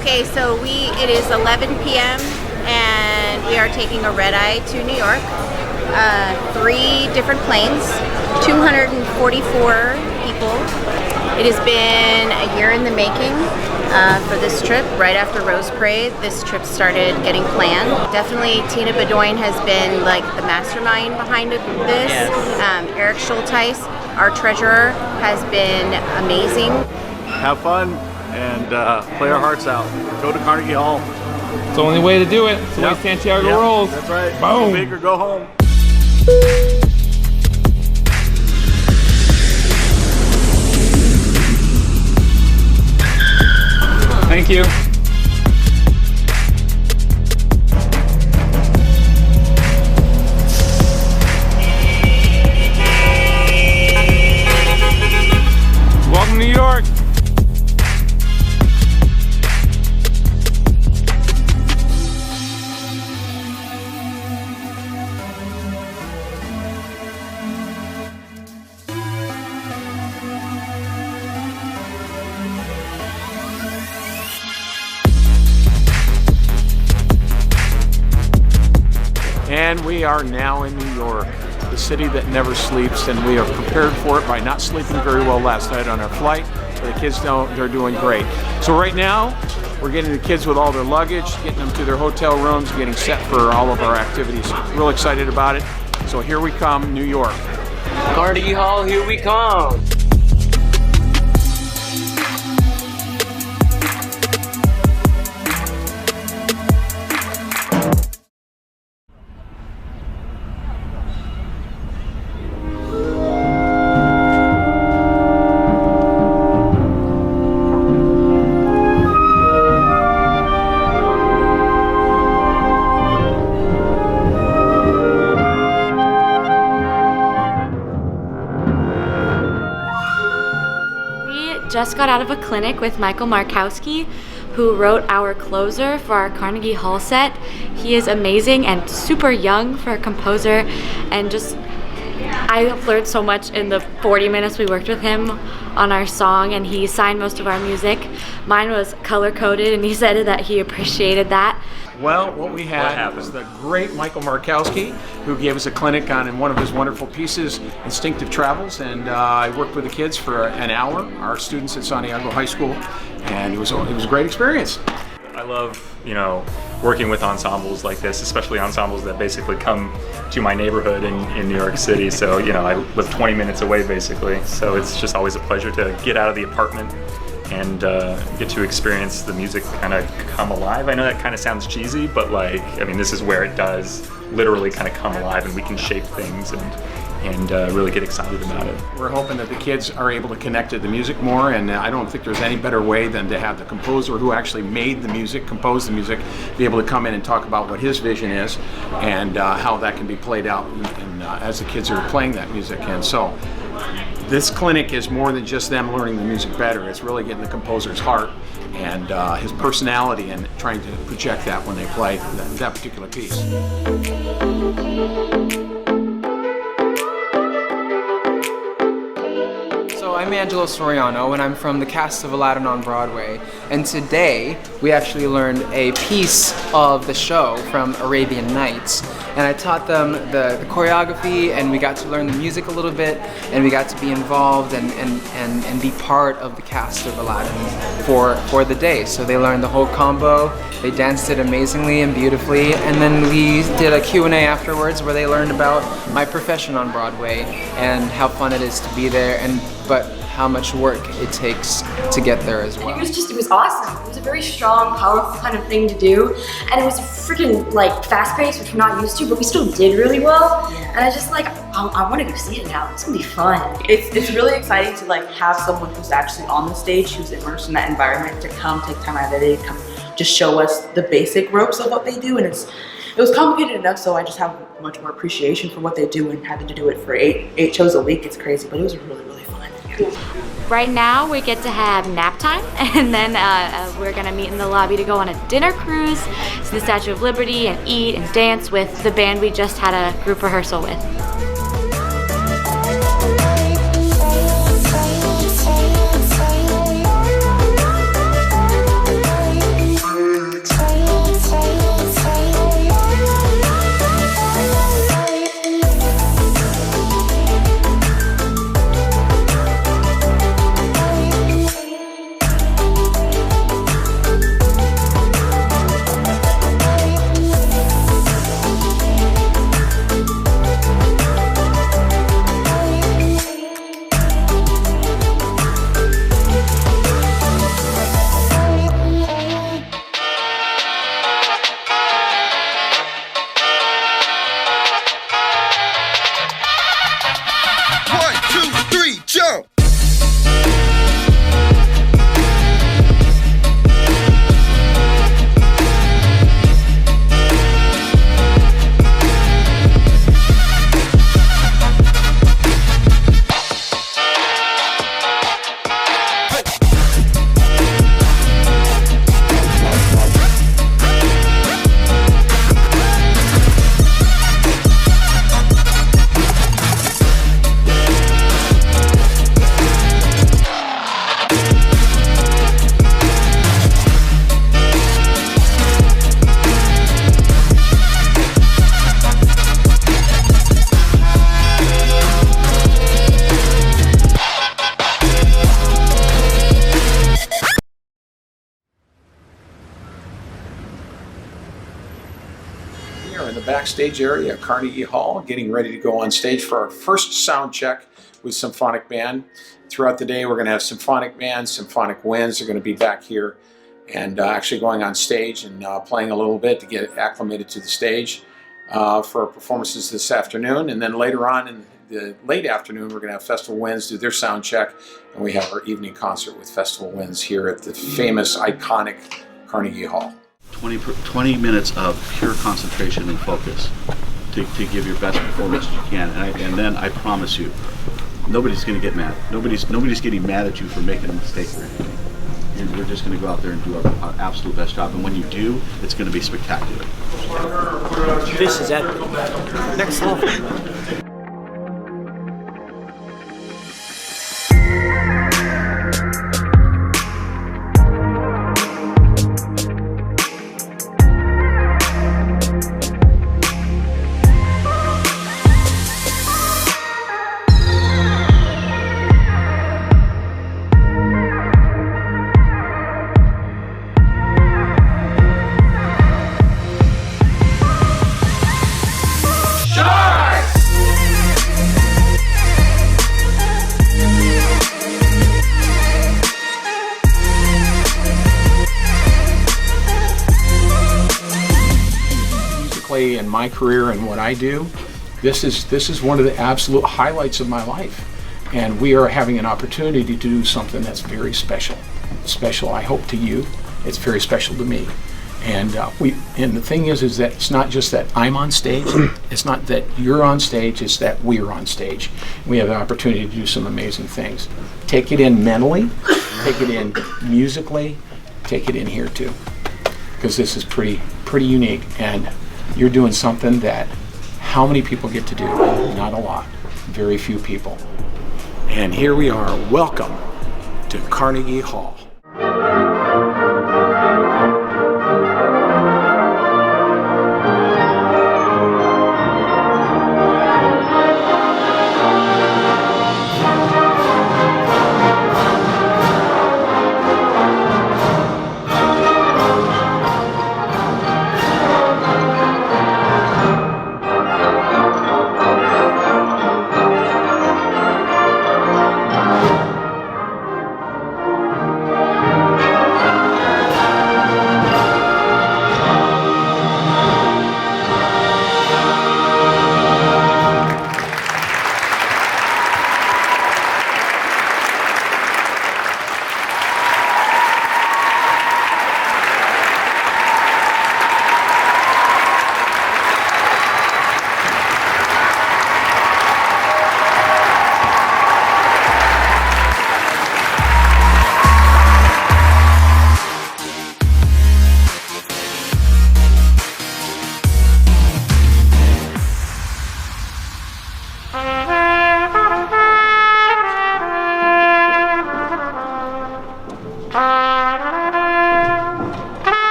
Okay, so it is 11 p.m. and we are taking a red eye to New York. 3 different planes, 244 people. It has been a year in the making for this trip. Right after Rose Parade, this trip started getting planned. Definitely Tina Bedoin has been like the mastermind behind this. Yes. Eric Schulteis, our treasurer, has been amazing. Have fun and play our hearts out. Go to Carnegie Hall. It's the only way to do it. It's the way Santiago rolls. That's right. Boom. Go big or go home. Thank you. Welcome to New York. And we are now in New York, the city that never sleeps, and we are prepared for it by not sleeping very well last night on our flight. The kids they're doing great. So right now, we're getting the kids with all their luggage, getting them to their hotel rooms, getting set for all of our activities. Real excited about it. So here we come, New York. Carnegie Hall, here we come. Just got out of a clinic with Michael Markowski, who wrote our closer for our Carnegie Hall set. He is amazing and super young for a composer, and just I learned so much in the 40 minutes we worked with him on our song, and he signed most of our music. Mine was color-coded, and he said that he appreciated that. Well, what we had was the great Michael Markowski, who gave us a clinic on one of his wonderful pieces, Instinctive Travels, and I worked with the kids for an hour, our students at Santiago High School, and it was a great experience. I love, working with ensembles like this, especially ensembles that basically come to my neighborhood in New York City. So, I live 20 minutes away basically, so it's just always a pleasure to get out of the apartment and get to experience the music kind of come alive. I know that kind of sounds cheesy, but this is where it does literally kind of come alive, and we can shape things and really get excited about it. We're hoping that the kids are able to connect to the music more, and I don't think there's any better way than to have the composer who actually made the music, composed the music, be able to come in and talk about what his vision is and how that can be played out as the kids are playing that music. And so this clinic is more than just them learning the music better. It's really getting the composer's heart and his personality and trying to project that when they play that particular piece. So I'm Angelo Soriano, and I'm from the cast of Aladdin on Broadway. And today we actually learned a piece of the show from Arabian Nights. And I taught them the choreography, and we got to learn the music a little bit, and we got to be involved and be part of the cast of Aladdin for the day. So they learned the whole combo, they danced it amazingly and beautifully, and then we did a Q&A afterwards where they learned about my profession on Broadway and how fun it is to be there, but how much work it takes to get there as well. It was awesome. It was a very strong, powerful kind of thing to do, and it was freaking fast-paced, which we're not used to, but we still did really well. And I just I want to go see it now. It's gonna be fun. It's really exciting to have someone who's actually on the stage, who's immersed in that environment, to come take time out of their day to come just show us the basic ropes of what they do. And it was complicated enough, so I just have much more appreciation for what they do, and having to do it for eight shows a week, it's crazy, but it was really, really fun. Right now we get to have nap time, and then we're gonna meet in the lobby to go on a dinner cruise to the Statue of Liberty and eat and dance with the band we just had a group rehearsal with. the backstage area at Carnegie Hall, getting ready to go on stage for our first sound check with symphonic band. Throughout the day, we're going to have symphonic bands, symphonic winds are going to be back here and actually going on stage and playing a little bit to get acclimated to the stage for our performances this afternoon. And then later on in the late afternoon, we're going to have Festival Winds do their sound check, and we have our evening concert with Festival Winds here at the famous, iconic Carnegie Hall. 20 minutes of pure concentration and focus to give your best performance you can, and then I promise you, nobody's going to get mad. Nobody's getting mad at you for making a mistake or anything. We're just going to go out there and do our absolute best job, and when you do, it's going to be spectacular. This is epic. Next level. In my career and what I do, this is one of the absolute highlights of my life, and we are having an opportunity to do something that's very special. Special, I hope, to you. It's very special to me, and the thing is that it's not just that I'm on stage. It's not that you're on stage. It's that we're on stage. We have the opportunity to do some amazing things. Take it in mentally, take it in musically, take it in here too, because this is pretty unique, and you're doing something that how many people get to do? Not a lot. Very few people. And here we are. Welcome to Carnegie Hall.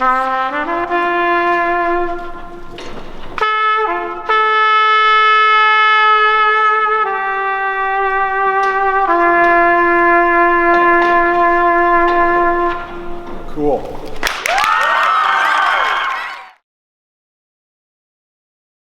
Bye.